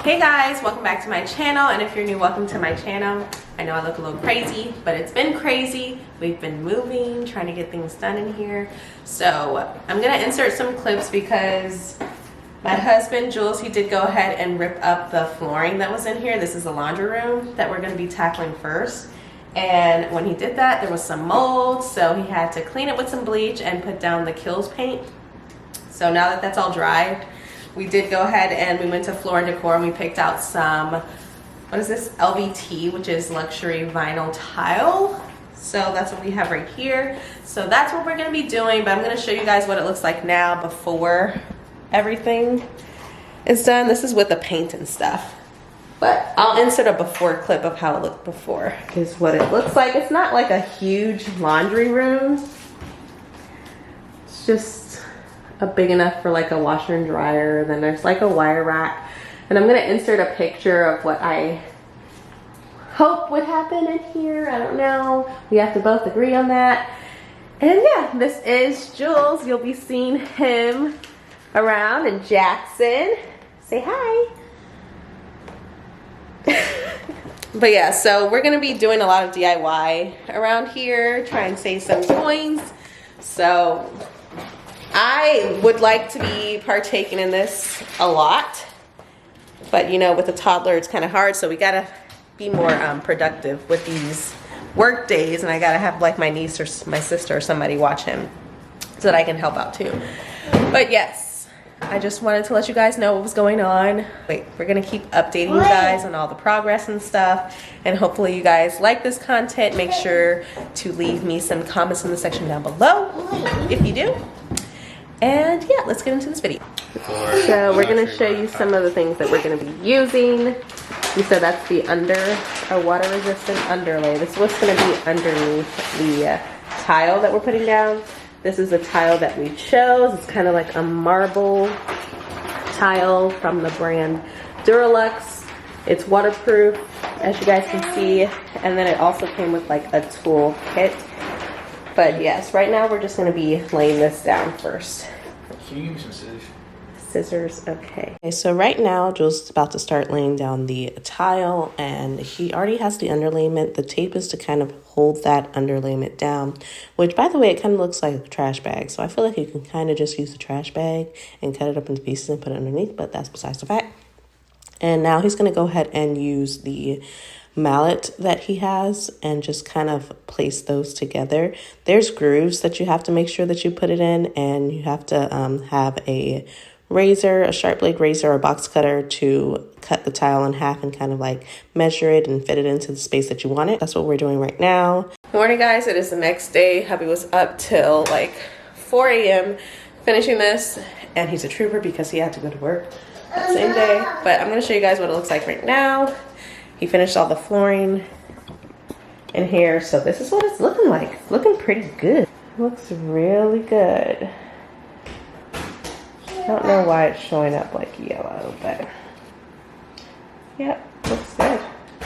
Hey guys, welcome back to my channel, and if you're new, welcome to my channel. I know I look a little crazy, but it's been crazy. We've been moving, trying to get things done in here. So I'm gonna insert some clips because my husband, Jules, he did go ahead and rip up the flooring that was in here. This is the laundry room that we're gonna be tackling first. And when he did that, there was some mold, so he had to clean it with some bleach and put down the Kills paint. So now that that's all dried, we did go ahead and we went to Floor & Decor and we picked out some, what is this? LVT, which is luxury vinyl tile. So that's what we have right here. So that's what we're gonna be doing, but I'm gonna show you guys what it looks like now before everything is done. This is with the paint and stuff. But I'll insert a before clip of how it looked before. Is what it looks like. It's not like a huge laundry room. It's just a big enough for like a washer and dryer. Then there's like a wire rack. And I'm gonna insert a picture of what I hope would happen in here. I don't know. We have to both agree on that. And yeah, this is Jules. You'll be seeing him around, and Jackson. Say hi. But yeah, so we're gonna be doing a lot of DIY around here, try and save some coins. So I would like to be partaking in this a lot, but you know, with a toddler it's kind of hard, so we gotta be more productive with these work days, and I gotta have like my niece or my sister or somebody watch him so that I can help out too. But yes, I just wanted to let you guys know what was going on. Wait, we're gonna keep updating you guys on all the progress and stuff, and hopefully you guys like this content. Make sure to leave me some comments in the section down below if you do. And yeah, let's get into this video. So we're gonna show you some of the things that we're gonna be using. You said that's the water resistant underlay. This is what's gonna be underneath the tile that we're putting down. This is the tile that we chose. It's kind of like a marble tile from the brand Duralux. It's waterproof, as you guys can see. And then it also came with like a tool kit. But yes, right now we're just gonna be laying this down first. Can you give me some scissors? Scissors, okay. Okay, so right now Jules is about to start laying down the tile, and he already has the underlayment. The tape is to kind of hold that underlayment down, which by the way, it kind of looks like a trash bag. So I feel like you can kind of just use the trash bag and cut it up into pieces and put it underneath, but that's besides the fact. And now he's gonna go ahead and use the mallet that he has and just kind of place those together. There's grooves that you have to make sure that you put it in, and you have to have a razor, a sharp blade razor or box cutter to cut the tile in half and kind of like measure it and fit it into the space that you want it. That's what we're doing right now. Morning guys, it is the next day. Hubby was up till like 4 a.m. finishing this, and he's a trooper because he had to go to work that same day. But I'm gonna show you guys what it looks like right now. He finished all the flooring in here, so this is what it's looking like. It's looking pretty good. It looks really good. I don't know why it's showing up like yellow, but yep, looks good.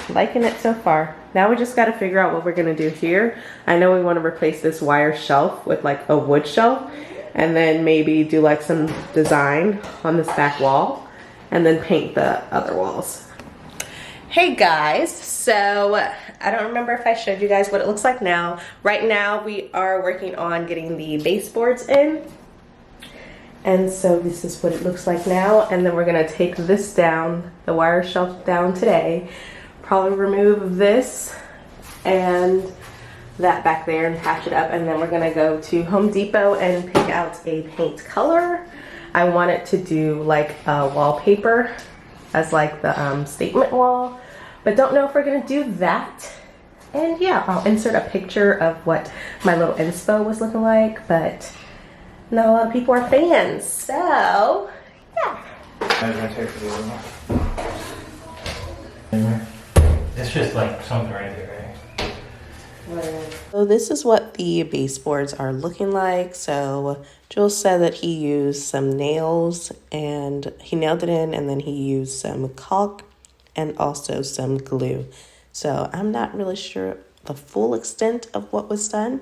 Liking it so far. Now we just got to figure out what we're gonna do here. I know we want to replace this wire shelf with like a wood shelf, and then maybe do like some design on this back wall, and then paint the other walls. Hey guys, so I don't remember if I showed you guys what it looks like now. Right now we are working on getting the baseboards in. And so this is what it looks like now. And then we're gonna take this down, the wire shelf down today. Probably remove this and that back there and patch it up. And then we're gonna go to Home Depot and pick out a paint color. I want it to do like a wallpaper as like the statement wall, but don't know if we're gonna do that. And yeah, I'll insert a picture of what my little inspo was looking like, but not a lot of people are fans, so yeah. It's just like something right there, right? So this is what the baseboards are looking like. So Jules said that he used some nails and he nailed it in, and then he used some caulk and also some glue. So I'm not really sure the full extent of what was done.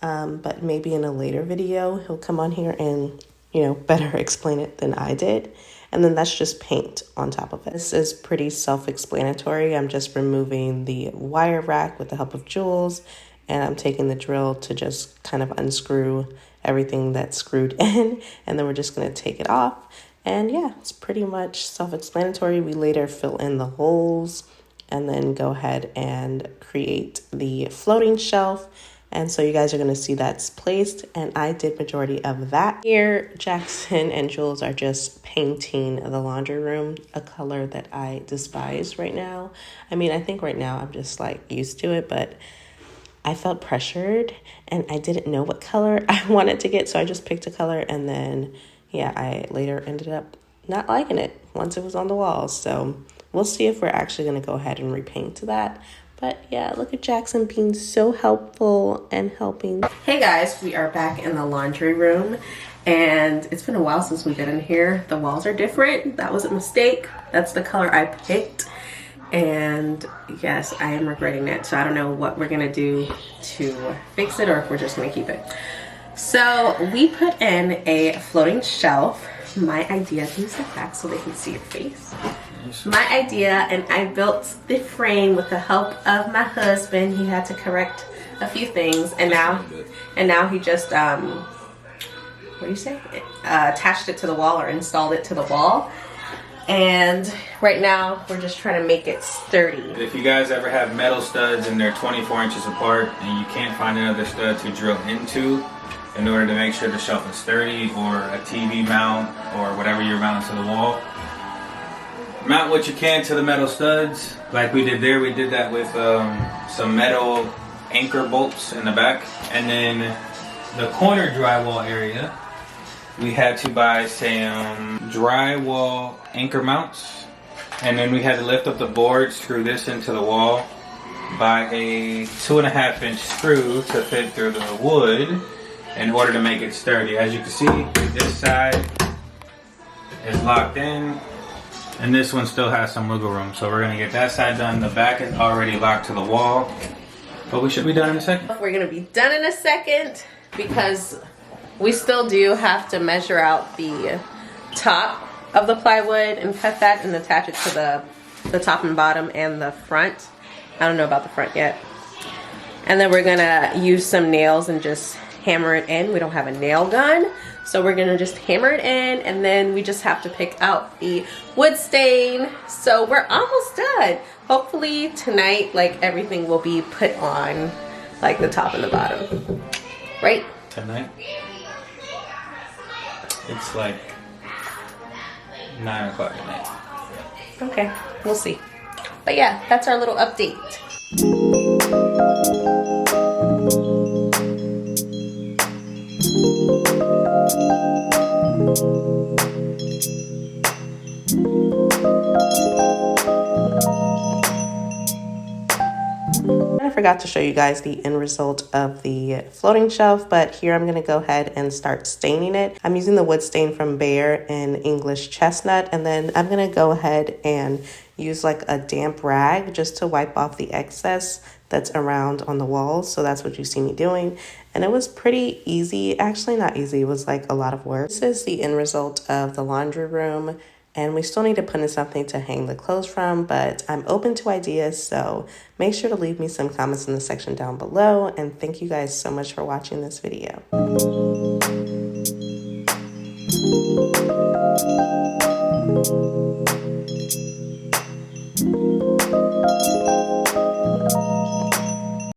But maybe in a later video, he'll come on here and, you know, better explain it than I did. and then that's just paint on top of it. This is pretty self-explanatory. I'm just removing the wire rack with the help of Jules, and I'm taking the drill to just kind of unscrew everything that's screwed in, and then we're just going to take it off. And yeah, it's pretty much self-explanatory. We later fill in the holes and then go ahead and create the floating shelf. And so you guys are going to see that's placed, and I did majority of that. Here, Jackson and Jules are just painting the laundry room, a color that I despise right now. I mean, I think right now I'm just like used to it, but I felt pressured and I didn't know what color I wanted to get. So I just picked a color, and then, yeah, I later ended up not liking it once it was on the walls. So we'll see if we're actually going to go ahead and repaint to that. But yeah, look at Jackson being so helpful and helping. Hey guys, we are back in the laundry room, and it's been a while since we've been in here. The walls are different. That was a mistake. That's the color I picked. And yes, I am regretting it. So I don't know what we're gonna do to fix it, or if we're just gonna keep it. So we put in a floating shelf. My idea, can you step back so they can see your face? My idea, and I built the frame with the help of my husband. He had to correct a few things, and now he just what do you say? Attached it to the wall, or installed it to the wall. And right now we're just trying to make it sturdy. If you guys ever have metal studs and they're 24 inches apart and you can't find another stud to drill into in order to make sure the shelf is sturdy, or a TV mount, or whatever you're mounting to the wall, mount what you can to the metal studs like we did there. We did that with some metal anchor bolts in the back. And then the corner drywall area, we had to buy some drywall anchor mounts, and then we had to lift up the board, screw this into the wall, buy a 2.5-inch screw to fit through the wood in order to make it sturdy. As you can see, this side is locked in, and this one still has some wiggle room. So we're gonna get that side done. The back is already locked to the wall, but we should be done in a second. We're gonna be done in a second because we still do have to measure out the top of the plywood and cut that and attach it to the top and bottom and the front. I don't know about the front yet. And then we're gonna use some nails and just hammer it in. We don't have a nail gun, so we're gonna just hammer it in, and then we just have to pick out the wood stain. So we're almost done. Hopefully tonight, like, everything will be put on, like the top and the bottom, right? Tonight? It's like 9 o'clock at night. Okay, we'll see. But yeah, that's our little update. I forgot to show you guys the end result of the floating shelf, but here I'm going to go ahead and start staining it. I'm using the wood stain from Behr in English Chestnut, and then I'm going to go ahead and use like a damp rag just to wipe off the excess that's around on the walls. So that's what you see me doing, and it was pretty easy. Actually, not easy, it was like a lot of work. This is the end result of the laundry room, and we still need to put in something to hang the clothes from, but I'm open to ideas, so make sure to leave me some comments in the section down below, and thank you guys so much for watching this video.